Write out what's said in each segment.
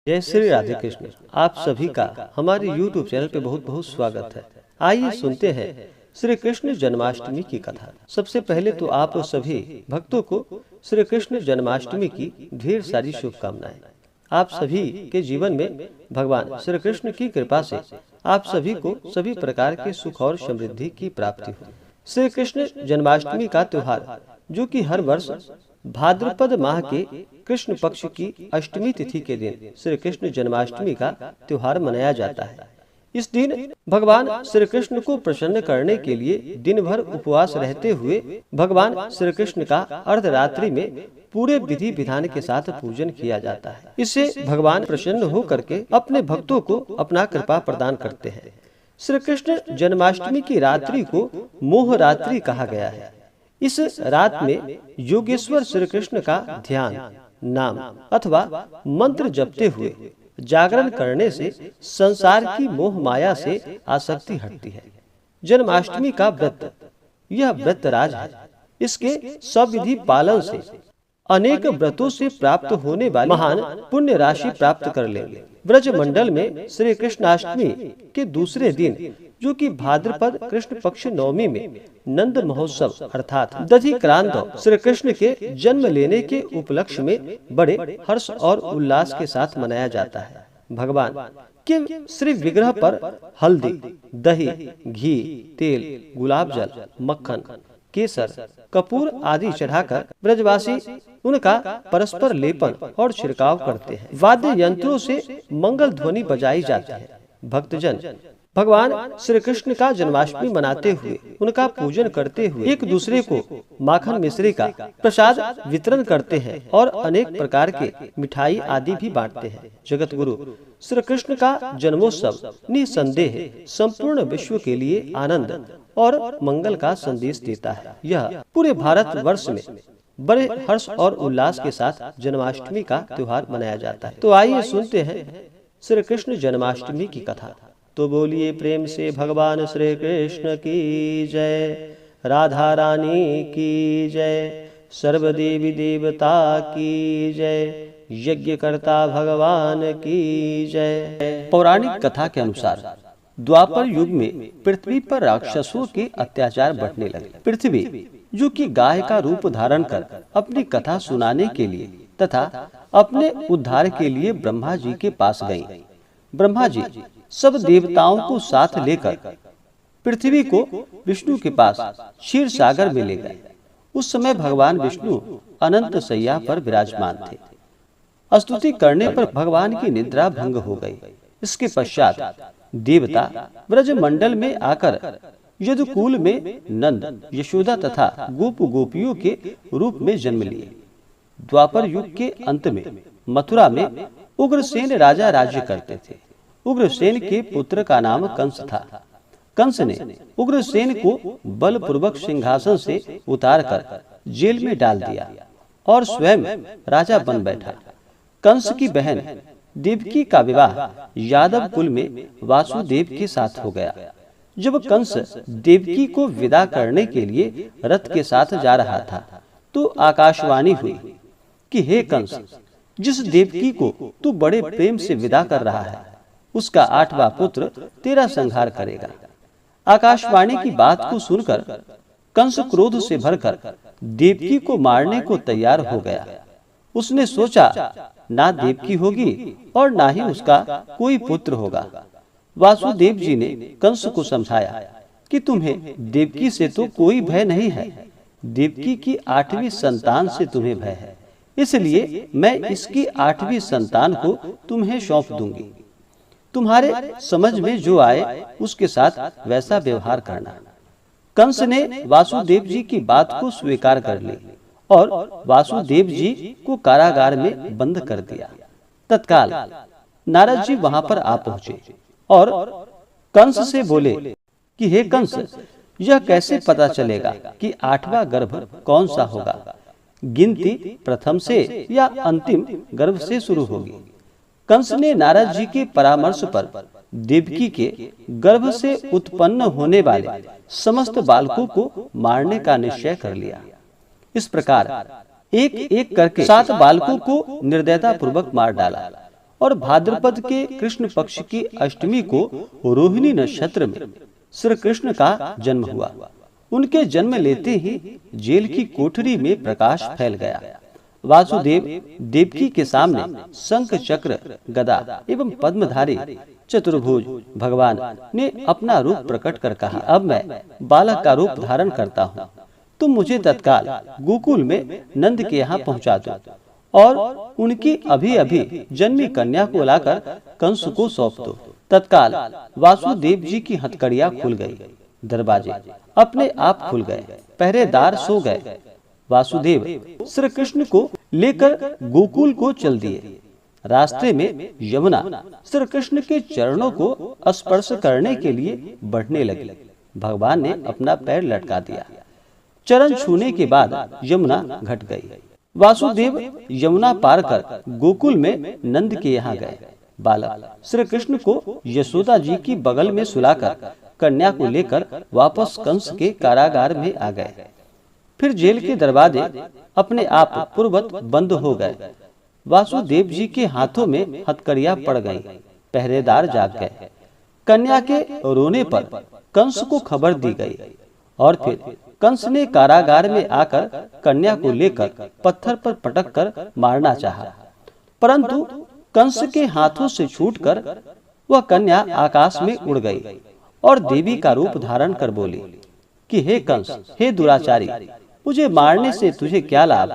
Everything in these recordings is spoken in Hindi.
जय श्री राधे कृष्ण। आप सभी का हमारे YouTube चैनल पे बहुत बहुत स्वागत है। आइए सुनते हैं श्री कृष्ण जन्माष्टमी की कथा। सबसे पहले तो आप सभी भक्तों को श्री कृष्ण जन्माष्टमी की ढेर सारी शुभकामनाएं। आप सभी के जीवन में भगवान श्री कृष्ण की कृपा से आप सभी को सभी प्रकार के सुख और समृद्धि की प्राप्ति हो। श्री कृष्ण जन्माष्टमी का त्योहार जो कि हर वर्ष भाद्रपद माह के कृष्ण पक्ष की अष्टमी तिथि के दिन श्री कृष्ण जन्माष्टमी का त्योहार मनाया जाता है। इस दिन भगवान श्री कृष्ण को प्रसन्न करने के लिए दिन भर उपवास रहते हुए भगवान श्री कृष्ण का अर्धरात्रि में पूरे विधि विधान के साथ पूजन किया जाता है। इससे भगवान प्रसन्न होकर के अपने भक्तों को अपना कृपा प्रदान करते हैं। श्री कृष्ण जन्माष्टमी की रात्रि को मोह रात्रि कहा गया है। इस रात में योगेश्वर श्री कृष्ण का ध्यान, नाम अथवा मंत्र जपते हुए जागरण करने से संसार की मोह माया से आसक्ति हटती है। जन्माष्टमी का व्रत, यह व्रत राज है। इसके सविधि पालन से अनेक व्रतों से प्राप्त होने वाली महान पुण्य राशि प्राप्त कर लेंगे। ब्रज मंडल में श्री कृष्णाष्टमी के दूसरे दिन जो कि भाद्रपद कृष्ण पक्ष नवमी में नंद महोत्सव अर्थात दधिक्रांत श्री कृष्ण के जन्म लेने के उपलक्ष्य में बड़े हर्ष और उल्लास के साथ मनाया जाता है। भगवान के श्री विग्रह पर हल्दी, दही, घी, तेल, गुलाब जल, मक्खन, केसर, कपूर आदि चढ़ाकर ब्रजवासी उनका परस्पर लेपन और छिड़काव करते हैं। वाद्य यंत्रों से मंगल ध्वनि बजाई जाती है। भक्तजन भगवान श्री कृष्ण का जन्माष्टमी मनाते हुए उनका पूजन करते हुए एक दूसरे को माखन मिश्री का प्रसाद वितरण करते हैं और अनेक प्रकार के मिठाई आदि भी बांटते हैं। जगत गुरु श्री कृष्ण का जन्मोत्सव निसंदेह संपूर्ण विश्व के लिए आनंद और मंगल का संदेश देता है। यह पूरे भारत वर्ष में बड़े हर्ष और उल्लास के साथ जन्माष्टमी का त्योहार मनाया जाता है। तो आइए सुनते हैं श्री कृष्ण जन्माष्टमी की कथा। तो बोलिए प्रेम से भगवान श्री कृष्ण की जय, राधा रानी की जय, सर्व देवी देवता की जय, यज्ञकर्ता भगवान की जय। पौराणिक कथा के अनुसार द्वापर युग में पृथ्वी पर राक्षसों के अत्याचार बढ़ने लगे। पृथ्वी जो कि गाय का रूप धारण कर अपनी कथा सुनाने के लिए तथा अपने उद्धार के लिए ब्रह्मा जी के पास गई। ब्रह्मा जी सब देवताओं को साथ लेकर पृथ्वी को विष्णु के पास क्षीर सागर में ले गए। उस समय भगवान विष्णु अनंत शैया पर विराजमान थे। स्तुति करने पर भगवान की निद्रा भंग हो गई। इसके पश्चात देवता ब्रज मंडल में आकर यदुकुल में नंद, यशोदा तथा गोप गोपियों के रूप में जन्म लिए। द्वापर युग के अंत में मथुरा में उग्रसेन राजा राज्य करते थे। उग्रसेन के पुत्र का नाम कंस था। कंस ने उग्रसेन को बलपूर्वक सिंहासन से उतारकर जेल में डाल दिया और स्वयं राजा बन बैठा। कंस की बहन देवकी का विवाह यादव कुल में वासुदेव के साथ हो गया। जब कंस देवकी को विदा करने के लिए रथ के साथ जा रहा था तो आकाशवाणी हुई कि हे कंस, जिस देवकी को तू बड़े प्रेम से विदा कर रहा है उसका 8वां पुत्र तेरा संहार करेगा। आकाशवाणी की बात को सुनकर कंस क्रोध से भरकर देवकी को मारने को तैयार हो गया। उसने सोचा ना देवकी होगी और ना ही उसका कोई पुत्र होगा। वासुदेव जी ने कंस को समझाया कि तुम्हें देवकी से तो कोई भय नहीं है, देवकी की 8वीं संतान से तुम्हें भय है, इसलिए मैं इसकी 8वीं संतान को तुम्हें सौंप दूंगी। तुम्हारे समझ में जो आए उसके साथ वैसा व्यवहार करना। कंस ने वासुदेव जी की बात को स्वीकार कर ली और वासुदेव जी को कारागार में बंद कर दिया। तत्काल नारद जी वहां पर आ पहुंचे और कंस से बोले कि हे कंस, यह कैसे पता चलेगा कि 8वां गर्भ कौन सा होगा? गिनती प्रथम से या अंतिम गर्भ से शुरू होगी। कंस ने नारद जी के परामर्श पर देवकी के गर्भ से उत्पन्न होने वाले समस्त बालकों को मारने का निश्चय कर लिया। इस प्रकार एक एक करके 7 बालकों को निर्दयता पूर्वक मार डाला और भाद्रपद के कृष्ण पक्ष की अष्टमी को रोहिणी नक्षत्र में श्री कृष्ण का जन्म हुआ। उनके जन्म लेते ही जेल की कोठरी में प्रकाश फैल गया। वासुदेव देवकी के सामने शंख चक्र गदा एवं पद्मधारी चतुर्भुज भगवान ने अपना रूप प्रकट कर कहा, अब मैं बालक का रूप धारण करता हूँ, तुम मुझे तत्काल गोकुल में नंद के यहाँ पहुँचा दो और उनकी अभी अभी जन्मी कन्या को लाकर कंस को सौंप दो। तत्काल वासुदेव जी की हथकड़ियाँ खुल गई, दरवाजे अपने आप खुल गए, पहरेदार सो गए। वासुदेव श्री कृष्ण को लेकर गोकुल को चल दिए। रास्ते में यमुना श्री कृष्ण के चरणों को स्पर्श करने के लिए बढ़ने लगी। भगवान ने अपना पैर लटका दिया। चरण छूने के बाद यमुना घट गई। वासुदेव यमुना पार कर गोकुल में नंद के यहाँ गए। बालक श्री कृष्ण को यशोदा जी की बगल में सुलाकर कन्या को लेकर वापस कंस के कारागार में आ गए। फिर जेल के दरवाजे अपने आप पूर्ववत बंद हो गए। वासुदेव जी के हाथों में हथकड़ियां पड़ गईं, पहरेदार जाग गए। कन्या के रोने पर कंस को खबर दी गई और फिर कंस ने कारागार में आकर कन्या को लेकर पत्थर पर पटक कर मारना चाहा, परंतु कंस के हाथों से छूटकर वह कन्या आकाश में उड़ गई और देवी का रूप धारण कर बोली कि हे कंस, हे दुराचारी, मुझे मारने से तुझे क्या लाभ?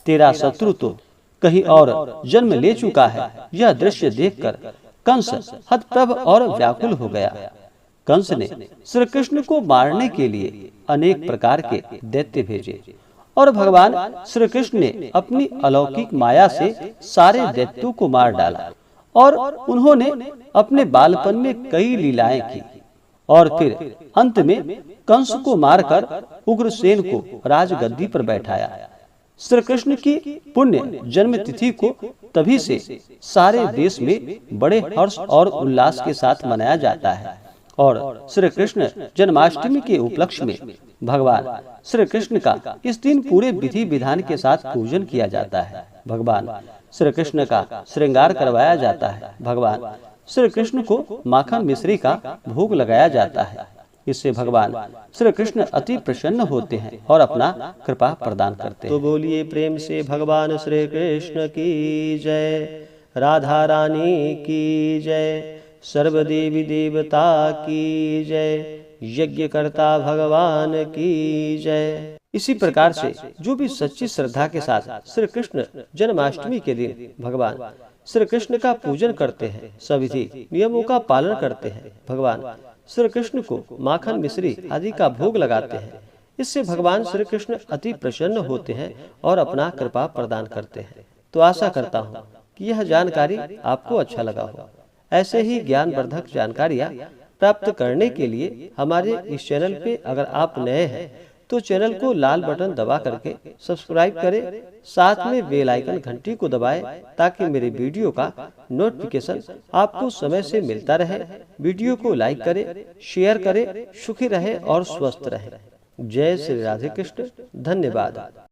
तेरा शत्रु तो कहीं और जन्म ले चुका है। यह दृश्य देखकर कंस हतप्रभ और व्याकुल हो गया। कंस ने श्री कृष्ण को मारने के लिए अनेक प्रकार के दैत्य भेजे और भगवान श्री कृष्ण ने अपनी अलौकिक माया से सारे दैत्यों को मार डाला और उन्होंने अपने बालपन में कई लीलाएं की और फिर अंत में कंस को मारकर उग्रसेन को राजगद्दी पर बैठाया। श्री कृष्ण की पुण्य जन्म तिथि को तभी से सारे देश में बड़े हर्ष और उल्लास के साथ मनाया जाता है और श्री कृष्ण जन्माष्टमी के उपलक्ष्य में भगवान श्री कृष्ण का इस दिन पूरे विधि विधान के साथ पूजन किया जाता है। भगवान श्री कृष्ण का श्रृंगार करवाया जाता है। भगवान श्री कृष्ण को माखन मिश्री का भोग लगाया जाता है। इससे भगवान श्री कृष्ण अति प्रसन्न होते हैं और अपना कृपा प्रदान करते हैं। तो बोलिए प्रेम से भगवान श्री कृष्ण की जय, राधा रानी की जय, सर्व देवी देवता की जय, यज्ञकर्ता भगवान की जय। इसी प्रकार से जो भी सच्ची श्रद्धा के साथ श्री कृष्ण जन्माष्टमी के दिन भगवान श्री कृष्ण का पूजन करते हैं, सविधि नियमों का पालन करते हैं, भगवान श्री कृष्ण को माखन मिश्री आदि का भोग लगाते हैं, इससे भगवान श्री कृष्ण अति प्रसन्न होते हैं और अपना कृपा प्रदान करते हैं। तो आशा करता हूँ कि यह जानकारी आपको अच्छा लगा हो। ऐसे ही ज्ञानवर्धक जानकारियाँ प्राप्त करने के लिए हमारे इस चैनल पे अगर आप नए हैं तो चैनल को लाल बटन दबा करके सब्सक्राइब करें, साथ में बेल आइकन घंटी को दबाएं ताकि मेरे वीडियो का नोटिफिकेशन आपको समय से मिलता रहे। वीडियो को लाइक करें, शेयर करें, सुखी रहें और स्वस्थ रहें। जय श्री राधे कृष्ण। धन्यवाद।